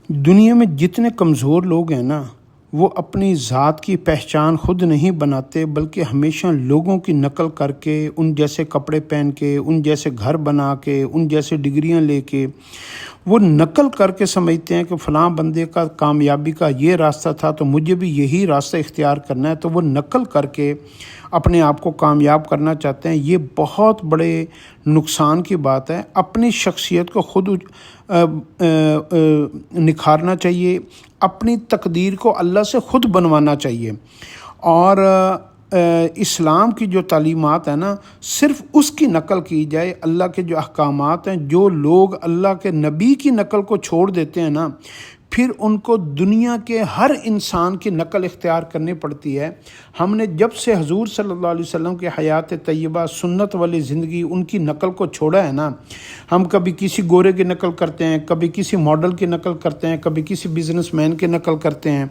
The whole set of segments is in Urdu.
دنیا میں جتنے کمزور لوگ ہیں نا، وہ اپنی ذات کی پہچان خود نہیں بناتے، بلکہ ہمیشہ لوگوں کی نقل کر کے، ان جیسے کپڑے پہن کے، ان جیسے گھر بنا کے، ان جیسے ڈگریاں لے کے وہ نقل کر کے سمجھتے ہیں کہ فلاں بندے کا کامیابی کا یہ راستہ تھا تو مجھے بھی یہی راستہ اختیار کرنا ہے، تو وہ نقل کر کے اپنے آپ کو کامیاب کرنا چاہتے ہیں۔ یہ بہت بڑے نقصان کی بات ہے۔ اپنی شخصیت کو خود نکھارنا چاہیے، اپنی تقدیر کو اللہ سے خود بنوانا چاہیے، اور اسلام کی جو تعلیمات ہیں نا، صرف اس کی نقل کی جائے۔ اللہ کے جو احکامات ہیں، جو لوگ اللہ کے نبی کی نقل کو چھوڑ دیتے ہیں نا، پھر ان کو دنیا کے ہر انسان کی نقل اختیار کرنی پڑتی ہے۔ ہم نے جب سے حضور صلی اللہ علیہ وسلم کی حیات طیبہ، سنت والی زندگی، ان کی نقل کو چھوڑا ہے نا، ہم کبھی کسی گورے کی نقل کرتے ہیں، کبھی کسی ماڈل کی نقل کرتے ہیں، کبھی کسی بزنس مین کی نقل کرتے ہیں،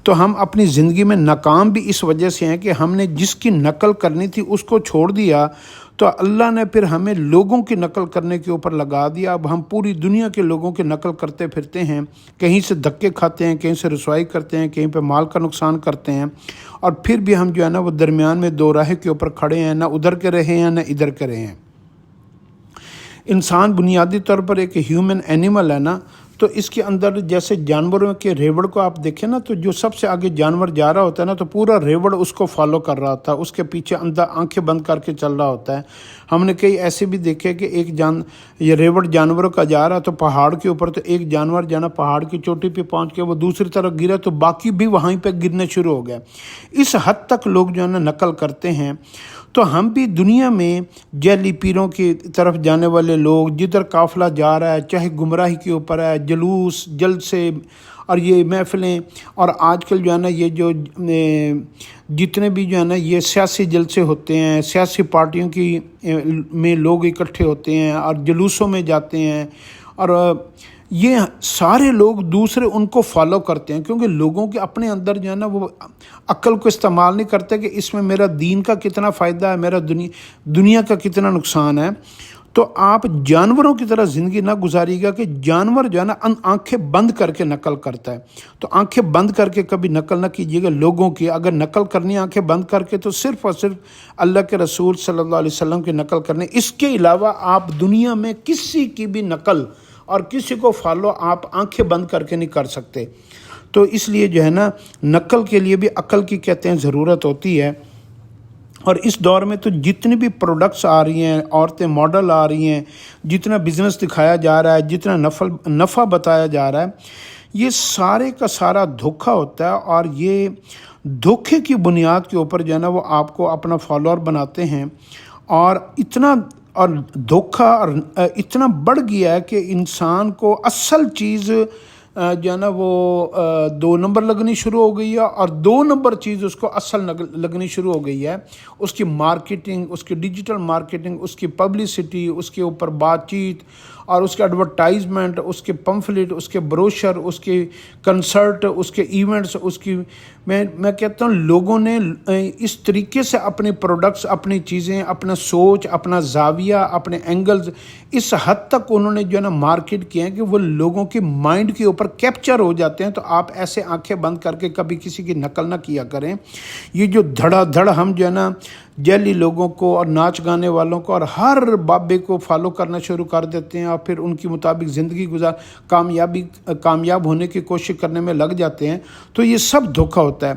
تو ہم اپنی زندگی میں ناکام بھی اس وجہ سے ہیں کہ ہم نے جس کی نقل کرنی تھی اس کو چھوڑ دیا، تو اللہ نے پھر ہمیں لوگوں کی نقل کرنے کے اوپر لگا دیا۔ اب ہم پوری دنیا کے لوگوں کی نقل کرتے پھرتے ہیں، کہیں سے دھکے کھاتے ہیں، کہیں سے رسوائی کرتے ہیں، کہیں پہ مال کا نقصان کرتے ہیں، اور پھر بھی ہم جو ہے نا وہ درمیان میں دو راہ کے اوپر کھڑے ہیں، نہ ادھر کے رہے ہیں نہ ادھر کے رہے ہیں۔ انسان بنیادی طور پر ایک ہیومن اینیمل ہے نا، تو اس کے اندر جیسے جانوروں کے ریوڑ کو آپ دیکھیں نا، تو جو سب سے آگے جانور جا رہا ہوتا ہے نا، تو پورا ریوڑ اس کو فالو کر رہا ہوتا ہے، اس کے پیچھے اندر آنکھیں بند کر کے چل رہا ہوتا ہے۔ ہم نے کئی ایسے بھی دیکھے کہ یہ ریوڑ جانوروں کا جا رہا تو پہاڑ کے اوپر، تو ایک جانور جانا پہاڑ کی چوٹی پہ پہنچ کے وہ دوسری طرف گرا تو باقی بھی وہیں پہ گرنے شروع ہو گئے۔ اس حد تک لوگ جو ہے نا نقل کرتے ہیں۔ تو ہم بھی دنیا میں جعلی پیروں کی طرف جانے والے لوگ، جدھر قافلہ جا رہا ہے، چاہے گمراہی کے اوپر ہے، جلوس، جلسے اور یہ محفلیں، اور آج کل جو ہے نا یہ جو جتنے بھی جو ہے نا یہ سیاسی جلسے ہوتے ہیں، سیاسی پارٹیوں کی میں لوگ اکٹھے ہوتے ہیں اور جلوسوں میں جاتے ہیں، اور یہ سارے لوگ دوسرے ان کو فالو کرتے ہیں، کیونکہ لوگوں کے اپنے اندر جو ہے نا وہ عقل کو استعمال نہیں کرتے کہ اس میں میرا دین کا کتنا فائدہ ہے، میرا دنیا کا کتنا نقصان ہے۔ تو آپ جانوروں کی طرح زندگی نہ گزاریے گا کہ جانور جو ہے نا آنکھیں بند کر کے نقل کرتا ہے، تو آنکھیں بند کر کے کبھی نقل نہ کیجیے گا لوگوں کی۔ اگر نقل کرنی ہے آنکھیں بند کر کے، تو صرف اور صرف اللہ کے رسول صلی اللہ علیہ وسلم کی نقل کرنی۔ اس کے علاوہ آپ دنیا میں کسی کی بھی نقل اور کسی کو فالو آپ آنکھیں بند کر کے نہیں کر سکتے۔ تو اس لیے جو ہے نا نقل کے لیے بھی عقل کی کہتے ہیں ضرورت ہوتی ہے۔ اور اس دور میں تو جتنی بھی پروڈکٹس آ رہی ہیں، عورتیں ماڈل آ رہی ہیں، جتنا بزنس دکھایا جا رہا ہے، جتنا نفع بتایا جا رہا ہے، یہ سارے کا سارا دھوکہ ہوتا ہے، اور یہ دھوکے کی بنیاد کے اوپر جو ہے نا وہ آپ کو اپنا فالوور بناتے ہیں، اور دھوکہ اور اتنا بڑھ گیا ہے کہ انسان کو اصل چیز جو ہے نا وہ 2 نمبر لگنی شروع ہو گئی ہے، اور 2 نمبر چیز اس کو اصل لگنی شروع ہو گئی ہے۔ اس کی مارکیٹنگ، اس کی ڈیجیٹل مارکیٹنگ، اس کی پبلسٹی، اس کے اوپر بات چیت، اور اس کے ایڈورٹائزمنٹ، اس کے پمفلٹ، اس کے بروشر، اس کے کنسرٹ، اس کے ایونٹس، میں کہتا ہوں لوگوں نے اس طریقے سے اپنے پروڈکٹس، اپنی چیزیں، اپنا سوچ، اپنا زاویہ، اپنے اینگلز اس حد تک انہوں نے جو ہے نا مارکیٹ کیے ہیں کہ وہ لوگوں کے مائنڈ کے اوپر کیپچر ہو جاتے ہیں۔ تو آپ ایسے آنکھیں بند کر کے کبھی کسی کی نقل نہ کیا کریں۔ یہ جو دھڑا دھڑ ہم جو ہے نا جعلی لوگوں کو اور ناچ گانے والوں کو اور ہر بابے کو فالو کرنا شروع کر دیتے ہیں، اور پھر ان کی مطابق زندگی کامیاب ہونے کی کوشش کرنے میں لگ جاتے ہیں، تو یہ سب دھوکہ ہوتا ہے۔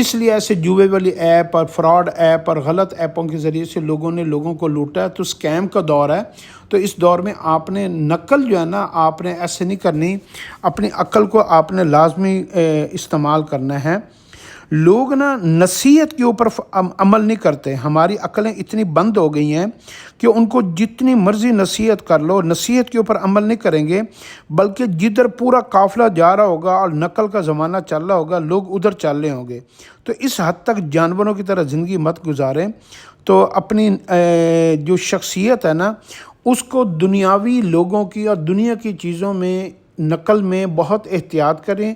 اس لیے ایسے جوئے والی ایپ اور فراڈ ایپ اور غلط ایپوں کے ذریعے سے لوگوں نے لوگوں کو لوٹا ہے۔ تو اسکیم کا دور ہے، تو اس دور میں آپ نے نقل جو ہے نا آپ نے ایسے نہیں کرنی، اپنی عقل کو آپ نے لازمی استعمال کرنا ہے۔ لوگ نا نصیحت کے اوپر عمل نہیں کرتے۔ ہماری عقلیں اتنی بند ہو گئی ہیں کہ ان کو جتنی مرضی نصیحت کر لو، نصیحت کے اوپر عمل نہیں کریں گے، بلکہ جدھر پورا قافلہ جا رہا ہوگا اور نقل کا زمانہ چل رہا ہوگا، لوگ ادھر چل رہے ہوں گے۔ تو اس حد تک جانوروں کی طرح زندگی مت گزاریں۔ تو اپنی جو شخصیت ہے نا، اس کو دنیاوی لوگوں کی اور دنیا کی چیزوں میں نقل میں بہت احتیاط کریں۔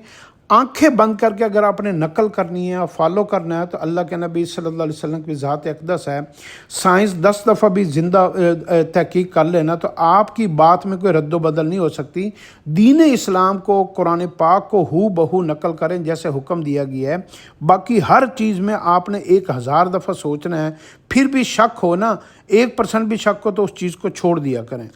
آنکھیں بند کر کے اگر آپ نے نقل کرنی ہے اور فالو کرنا ہے تو اللہ کے نبی صلی اللہ علیہ وسلم کی ذات اقدس ہے، سائنس 10 دفعہ بھی زندہ تحقیق کر لینا تو آپ کی بات میں کوئی رد و بدل نہیں ہو سکتی۔ دین اسلام کو، قرآن پاک کو ہو بہو نقل کریں جیسے حکم دیا گیا ہے۔ باقی ہر چیز میں آپ نے 1000 دفعہ سوچنا ہے، پھر بھی شک ہو نا، 1% بھی شک ہو تو اس چیز کو چھوڑ دیا کریں۔